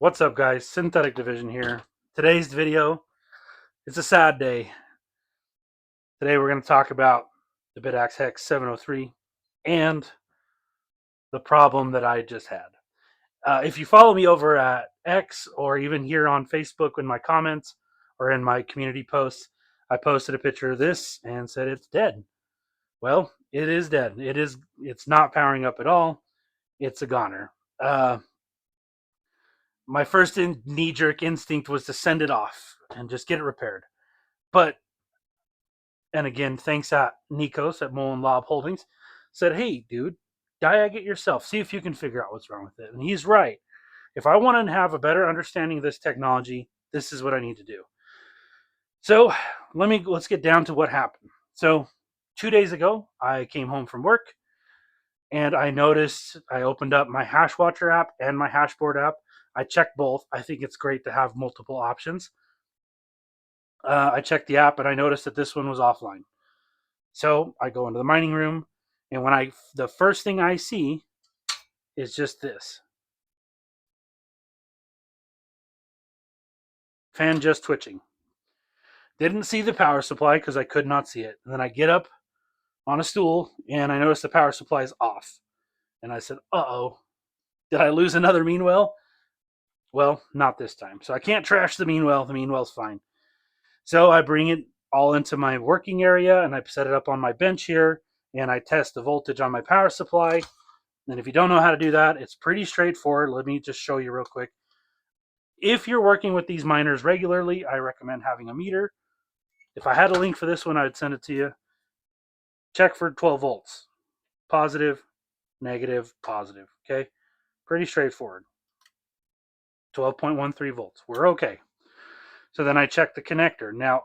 What's up, guys? Synthetic Division here. Today's video, it's a sad day. Today we're going to talk about the Bitaxe Hex 703 and the problem that I just had. If you follow me over at X or even here on Facebook in my comments or in my community posts, I posted a picture of this and said it's dead. Well, it is dead. It's not powering up at all. It's a goner. My first knee-jerk instinct was to send it off and just get it repaired. But, and again, thanks at Nikos at Mullen Lob Holdings, said, hey, dude, diag it yourself. See if you can figure out what's wrong with it. And he's right. If I want to have a better understanding of this technology, this is what I need to do. So let's get down to what happened. So 2 days ago, I came home from work and I noticed I opened up my Hashwatcher app and my Hashboard app. I checked both. I think it's great to have multiple options. I checked the app and I noticed that this one was offline. So I go into the mining room, and the first thing I see is just this fan just twitching. Didn't see the power supply because I could not see it. And then I get up on a stool and I notice the power supply is off. And I said, uh-oh, did I lose another Meanwell? Well, not this time. So I can't trash the Meanwell. The Meanwell's fine. So I bring it all into my working area and I set it up on my bench here and I test the voltage on my power supply. And if you don't know how to do that, it's pretty straightforward. Let me just show you real quick. If you're working with these miners regularly, I recommend having a meter. If I had a link for this one, I'd send it to you. Check for 12 volts. Positive, negative, positive. Okay? Pretty straightforward. 12.13 volts. We're okay. So then I check the connector. Now,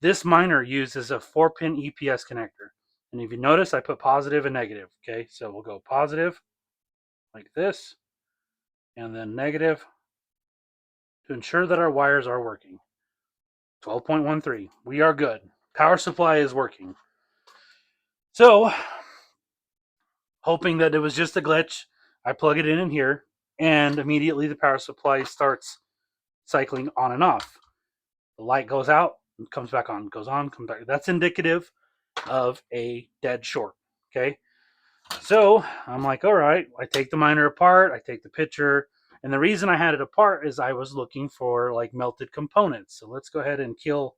this miner uses a 4-pin EPS connector. And if you notice, I put positive and negative. Okay? So we'll go positive like this, and then negative to ensure that our wires are working. 12.13. We are good. Power supply is working. So, hoping that it was just a glitch, I plug it in here, and immediately the power supply starts cycling on and off. The light goes out, and comes back on, goes on, comes back. That's indicative of a dead short. Okay? So, I'm like, all right, I take the miner apart, I take the picture, and the reason I had it apart is I was looking for like melted components. So let's go ahead and kill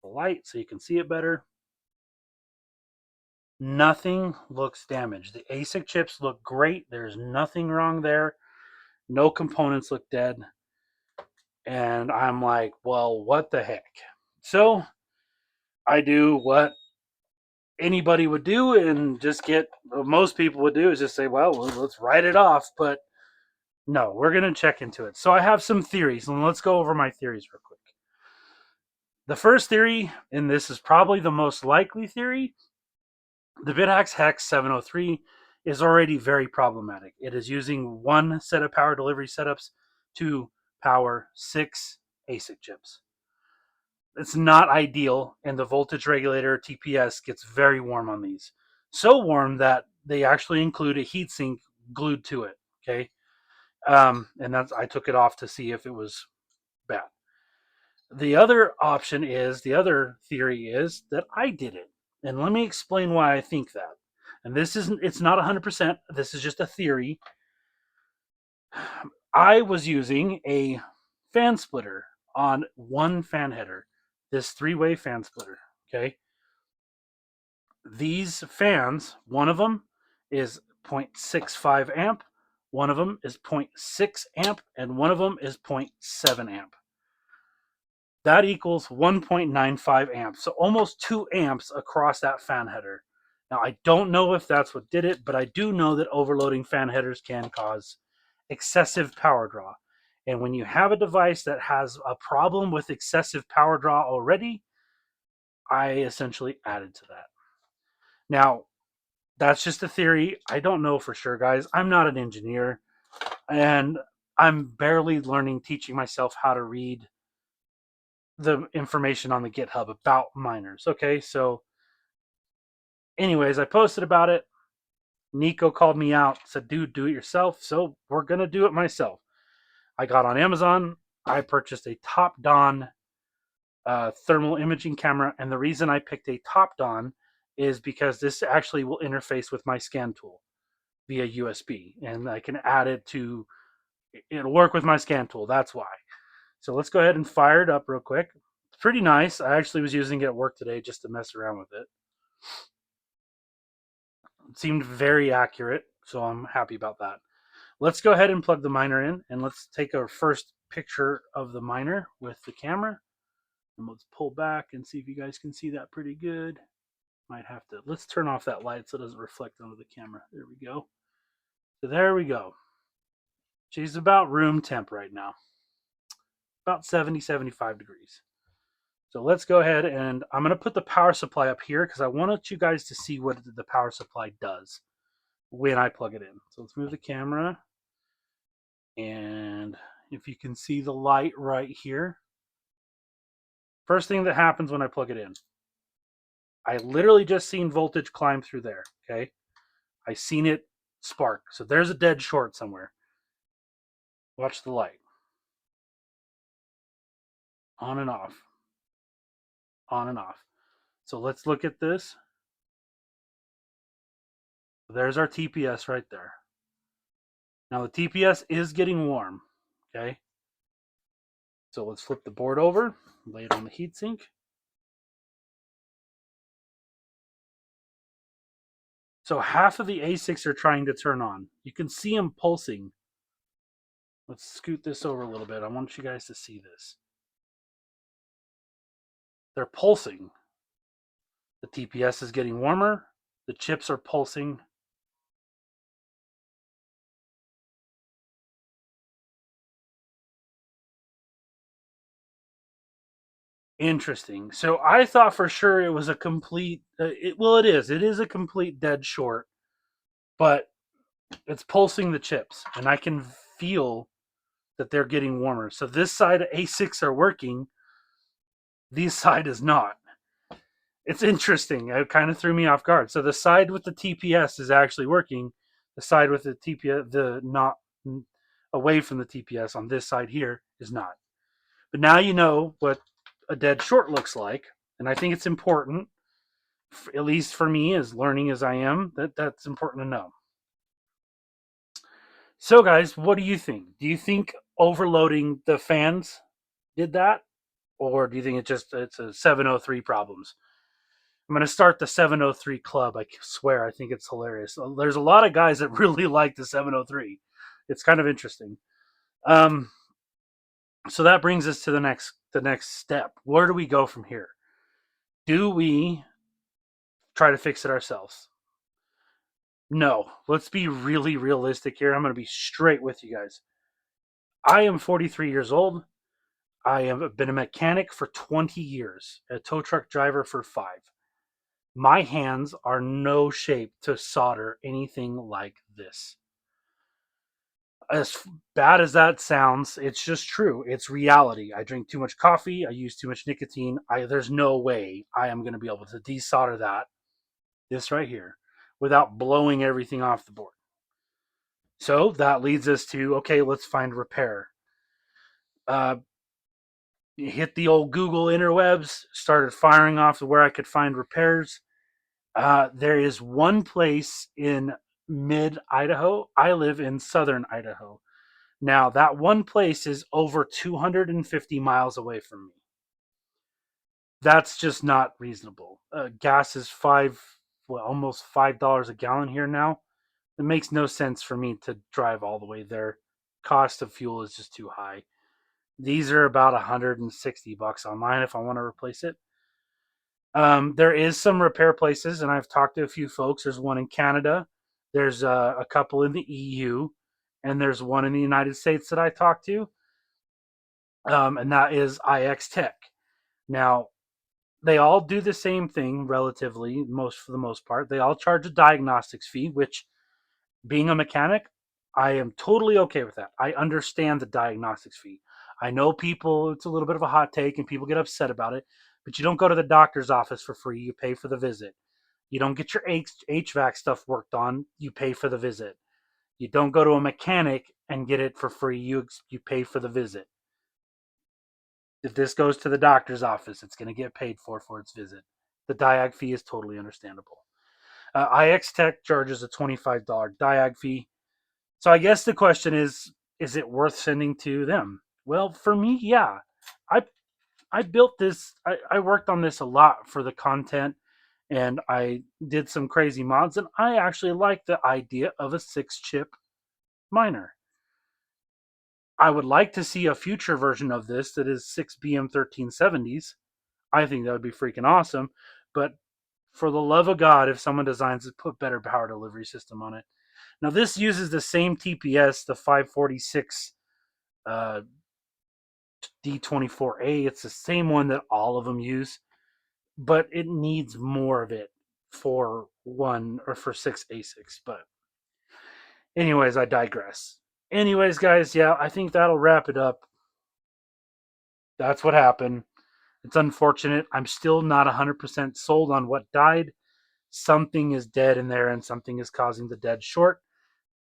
the light so you can see it better. Nothing looks damaged. The ASIC chips look great. There's nothing wrong there. No components look dead. And I'm like, well, what the heck? So I do what anybody would do and just what most people would do is just say, well, let's write it off. But no, we're going to check into it. So I have some theories, and let's go over my theories real quick. The first theory, and this is probably the most likely theory, the Bitaxe Hex 703 is already very problematic. It is using one set of power delivery setups to power 6 ASIC chips. It's not ideal, and the voltage regulator TPS gets very warm on these. So warm that they actually include a heatsink glued to it. Okay, and I took it off to see if it was bad. The other theory is that I did it. And let me explain why I think that. And it's not 100%. This is just a theory. I was using a fan splitter on one fan header, this 3-way fan splitter. Okay. These fans, one of them is 0.65 amp, one of them is 0.6 amp, and one of them is 0.7 amp. That equals 1.95 amps, so almost 2 amps across that fan header. Now, I don't know if that's what did it, but I do know that overloading fan headers can cause excessive power draw. And when you have a device that has a problem with excessive power draw already, I essentially added to that. Now, that's just a theory. I don't know for sure, guys. I'm not an engineer, and I'm barely teaching myself how to read the information on the GitHub about miners. Okay, so anyways, I posted about it. Nico called me out, said, dude, do it yourself. So we're going to do it myself. I got on Amazon. I purchased a Top Don thermal imaging camera, and the reason I picked a Top Don is because this actually will interface with my scan tool via USB, and I can add it to. It'll work with my scan tool. That's why. So let's go ahead and fire it up real quick. It's pretty nice. I actually was using it at work today just to mess around with it. It seemed very accurate, so I'm happy about that. Let's go ahead and plug the miner in, and let's take our first picture of the miner with the camera. And let's pull back and see if you guys can see that pretty good. Might have to, let's turn off that light so it doesn't reflect onto the camera. There we go. So there we go. She's about room temp right now. About 70, 75 degrees. So let's go ahead, and I'm going to put the power supply up here because I wanted you guys to see what the power supply does when I plug it in. So let's move the camera. And if you can see the light right here, first thing that happens when I plug it in, I literally just seen voltage climb through there, okay? I seen it spark. So there's a dead short somewhere. Watch the light. On and off. On and off. So let's look at this. There's our TPS right there. Now the TPS is getting warm, okay? So let's flip the board over, lay it on the heatsink. So half of the ASICs are trying to turn on. You can see them pulsing. Let's scoot this over a little bit. I want you guys to see this. They're pulsing. The TPS is getting warmer. The chips are pulsing. Interesting. So I thought for sure it was a complete. It is. It is a complete dead short, but it's pulsing the chips, and I can feel that they're getting warmer. So this side of ASICs are working. This side is not. It's interesting. It kind of threw me off guard. So the side with the TPS is actually working. The side with the TPS, the not away from the TPS on this side here is not. But now you know what a dead short looks like, and I think it's important, at least for me, as learning as I am, that's important to know. So, guys, what do you think? Do you think overloading the fans did that, or do you think it's a 703 problems? I'm going to start the 703 club. I swear, I think it's hilarious. There's a lot of guys that really like the 703. It's kind of interesting. Um, so that brings us to the next step. Where do we go from here? Do we try to fix it ourselves? No. Let's be really realistic here. I'm going to be straight with you guys. I am 43 years old. I have been a mechanic for 20 years, a tow truck driver for 5. My hands are no shape to solder anything like this. As bad as that sounds, it's just true. It's reality. I drink too much coffee. I use too much nicotine. There's no way I am going to be able to desolder this right here, without blowing everything off the board. So that leads us to, okay, let's find repair. Hit the old Google interwebs, started firing off where I could find repairs. There is one place in mid Idaho. I live in southern Idaho. Now, that one place is over 250 miles away from me. That's just not reasonable. Gas is almost $5 a gallon here now. It makes no sense for me to drive all the way there. Cost of fuel is just too high. These are about $160 online if I want to replace it. There is some repair places, and I've talked to a few folks. There's one in Canada. There's a couple in the EU, and there's one in the United States that I talked to, and that is IX Tech. Now, they all do the same thing relatively, for the most part. They all charge a diagnostics fee, which, being a mechanic, I am totally okay with that. I understand the diagnostics fee. I know people, it's a little bit of a hot take and people get upset about it, but you don't go to the doctor's office for free. You pay for the visit. You don't get your HVAC stuff worked on. You pay for the visit. You don't go to a mechanic and get it for free. You pay for the visit. If this goes to the doctor's office, it's going to get paid for its visit. The diag fee is totally understandable. IX Tech charges a $25 diag fee. So I guess the question is it worth sending to them? Well, for me, yeah. I I built this. I worked on this a lot for the content, and I did some crazy mods, and I actually like the idea of a 6-chip miner. I would like to see a future version of this that is 6 BM1370s. I think that would be freaking awesome. But for the love of God, if someone designs it, put better power delivery system on it. Now, this uses the same TPS, the 546 uh, D24A. It's the same one that all of them use, but it needs more of it for 6 ASICs. But, anyways, I digress. Anyways, guys, yeah, I think that'll wrap it up. That's what happened. It's unfortunate. I'm still not 100% sold on what died. Something is dead in there and something is causing the dead short.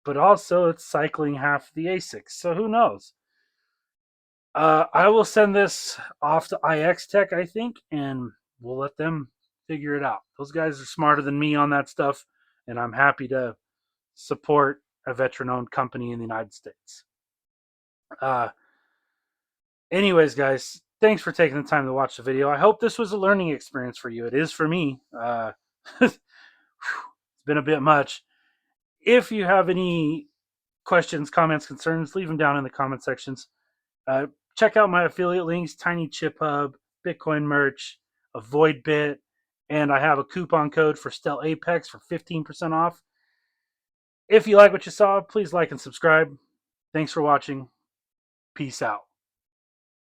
But also, it's cycling half the ASICs. So who knows? I will send this off to IX Tech, I think, and we'll let them figure it out. Those guys are smarter than me on that stuff, and I'm happy to support a veteran-owned company in the United States. Uh, anyways, guys, thanks for taking the time to watch the video. I hope this was a learning experience for you. It is for me. It's been a bit much. If you have any questions, comments, concerns, leave them down in the comment sections. Check out my affiliate links, Tiny Chip Hub, Bitcoin merch, Avoid Bit, and I have a coupon code for Stel Apex for 15% off. If you like what you saw, please like and subscribe. Thanks for watching. Peace out.